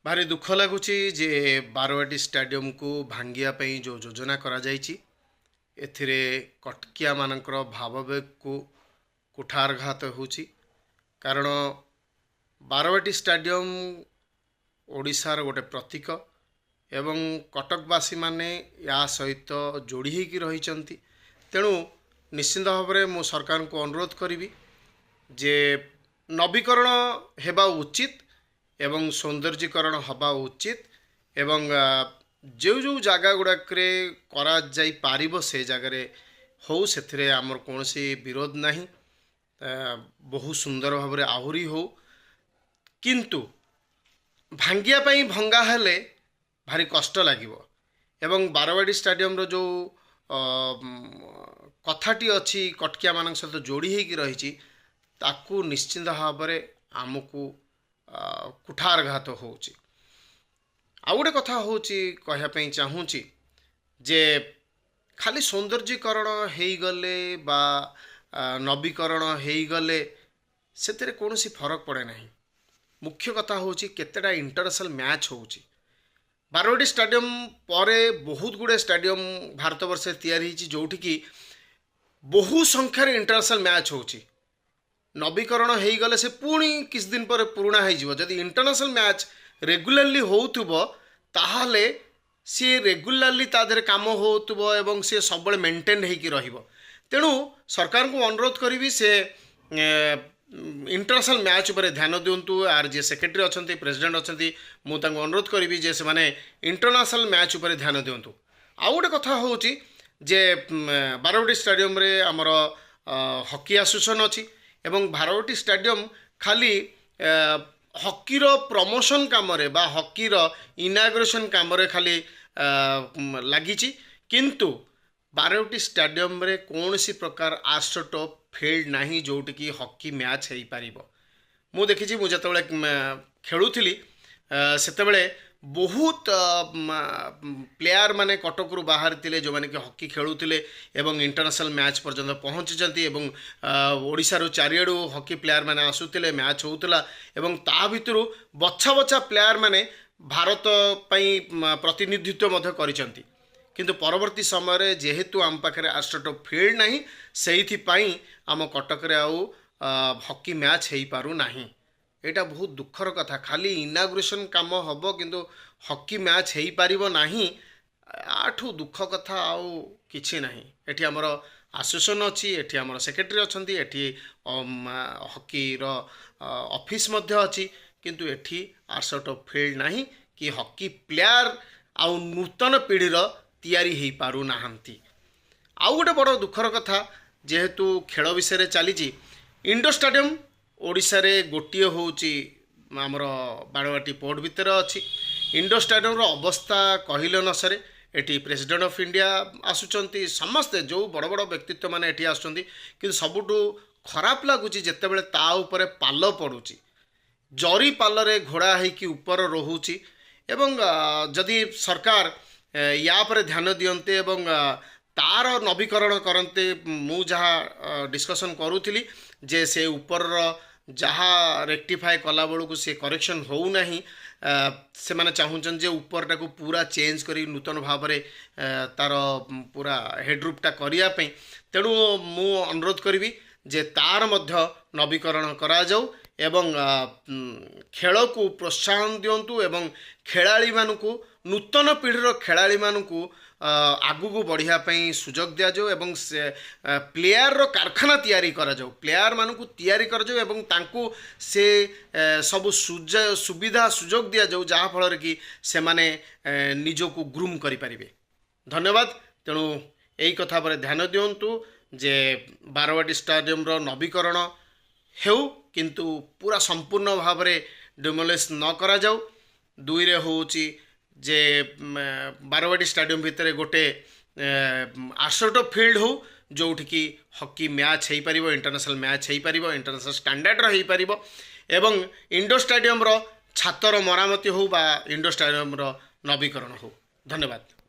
भारी दुख लगुच जे बारवाटी स्टाडियम को भांगिया जो योजना करा एथिरे कटकिया मानकर भाववेग को कुठारघात होची। कारण बारवाटी स्टाडियम ओडिशार गोटे प्रतीक एवं कटकवासी माने या सहित जोड़ी होगी रही। तेणु निश्चित भाव में मु सरकार को अनुरोध करी जे नवीकरण हेबा उचित एवं सौंदर्यीकरण हवा उचित एवं जो जो जगह गुड़ाक करा जाई पारिबो से जगह हो से आमर कौन विरोध नहीं। बहु सुंदर भाव में आहुरी हो किंतु भांगिया पाई भंगा हेले भारी कष्ट लागिवो। एवं बारवाटी स्टाडियम रो जो कथाटी अच्छी कटकिया मान सहित जोड़ी होगी रही ताकू निश्चिंत भाव में आमको कुठारघात होची। आ गोटे कथा होची कहयापई चाहूँगी जे खाली सौंदर्यीकरण हो गले बा नवीकरण हो गले से कौन फरक पड़े ना। मुख्य कथा होची केतेटा इंटरनेशनल मैच होची। बारवाटी स्टाडियम परे बहुत गुड़े स्टाडियम भारत वर्ष तैयारी जोठी की बहु संख्यार इंटरनेशनल मैच होची। नवीकरण हो गले से पुणी किस दिन पर पुराणा हो जदि इंटरनेशनल मैच रेगुलरली होउथुबो ताहाले सी रेगुलरली तादर काम होउथुबो एवं सी सब मेंटेन होकी रहिबो। तेणु सरकार को अनुरोध करी से इंटरनेशनल मैच पर ध्यान दिंतु। आर जे सेक्रेटरी अच्छा प्रेसिडेंट अच्छा मुझे अनुरोध करी जे से इंटरनेशनल मैच पर ध्यान दिंतु। आउ गोटे कथा होची जे बारवाटी स्टाडियम रे आमर हॉकी एसोसिएशन अच्छी एवं बारवाटी स्टाडियम खाली हॉकीर प्रमोशन काम रे बा हॉकीर इनाग्रेशन काम रे खाली लगी। किंतु बारवाटी स्टाडियम रे कौन सी प्रकार आस्ट्रोटॉप फील्ड नहीं जोटि की हॉकी मैच हो पार। मु देखी मुझे खेलुली से बहुत प्लेयर माने कटक रु बाहर थिले जो माने कि हॉकी खेलुले एवं इंटरनेशनल मैच पर्यंत पहुँची एवं ओडिशा रु चारिआडू हॉकी प्लेयर माने आसुतिले मैच होउतला एवं ता भितरु बछा बछा प्लेयर माने भारत पई प्रतिनिधित्व मध्य करिसंती। किंतु परवर्ती समय जेहेतु आम पाखे आस्ट्रोटॉप फील्ड नहीं से आम कटक रे आउ हॉकी मैच हो पारु नाही। एटा बहुत दुखर कथा। खाली इनाग्रेशन काम हम किंतु हॉकी मैच हो पारिबो नाही। आठू दुख कथा आउ किछि नाही। एठी हमर एसोसिएशन अच्छी एठी हमर सेक्रेटरी अछंती एठी हॉकी रो ऑफिस मध्य अच्छी किंतु एठी आस्ट्रोटॉप फील्ड नाही कि हॉकी प्लेयर आउ नूतन पीढ़ी तैयारी हो पारु नाहंती। आउ गोटे बड़ दुखर कथा जेहेतु खेल विषय चली इंडोर स्टाडियम ओडिशा रे गोटे होची आमर बारवाटी पोर्ट भितर अच्छी। इंडोर स्टाडियम रो अवस्था कहले न सरे। एटी प्रेसिडेंट ऑफ इंडिया आसुचंती समस्ते जो बड़ बड़ व्यक्तित्व माने एटी आसुचंती कि सबुठू खराब लगुच जितेबाला ता उपरे पाल पड़ुची जरी पालरे घोड़ा होइकी ऊपर रहुची। एवं जदि सरकार या पर ध्यान दियंते एवं तार नवीकरण करते मु जहाँ डिस्कसन करूली जे से ऊपर जहाँ रेक्टिफाए कला बेलू से करेक्शन हो नहीं से माने चाहूचन जे ऊपर टाको पूरा चेंज करी नूतन भाव में तार पूरा हेडरूपटा करने। तेणु मु अनुरोध करी जे तार मध्य नवीकरण करा जाऊ एवं खेल को प्रोत्साहन दिंतु एवं खेलाड़ी मानू नूतन पीढ़ीर खेलाड़ी मानू आगु को बढ़िया सुजोग दि जाऊ एवं से प्लेयर रो कारखाना तैयारी करा जाऊ प्लेयर मानू तैयारी करा जाऊ एवं तांकू से सब सुविधा सुजोग दि जाऊ जहाँ फल कि से माने निजको ग्रूम करि परिबे। धन्यवाद। तेणु यही कथा पर ध्यान दिंतु जे बारवाटी स्टाडियम रो नवीकरण हेउ किंतु पूरा संपूर्ण भाव में डिमोलिश न करा जाऊ। दुई रे होची जे बारवाटी स्टाडियम भितर गोटे आस्ट्रोटॉप फील्ड हो जोठी की हॉकी मैच हो पारिबो इंटरनेशनल मैच हो पारिबो इंटरनेशनल स्टैंडर्ड हो पारिबो एवं इंडोर स्टाडियम रो छातर मरामती हो बा इंडोर स्टाडियम रो नवीकरण हो। धन्यवाद।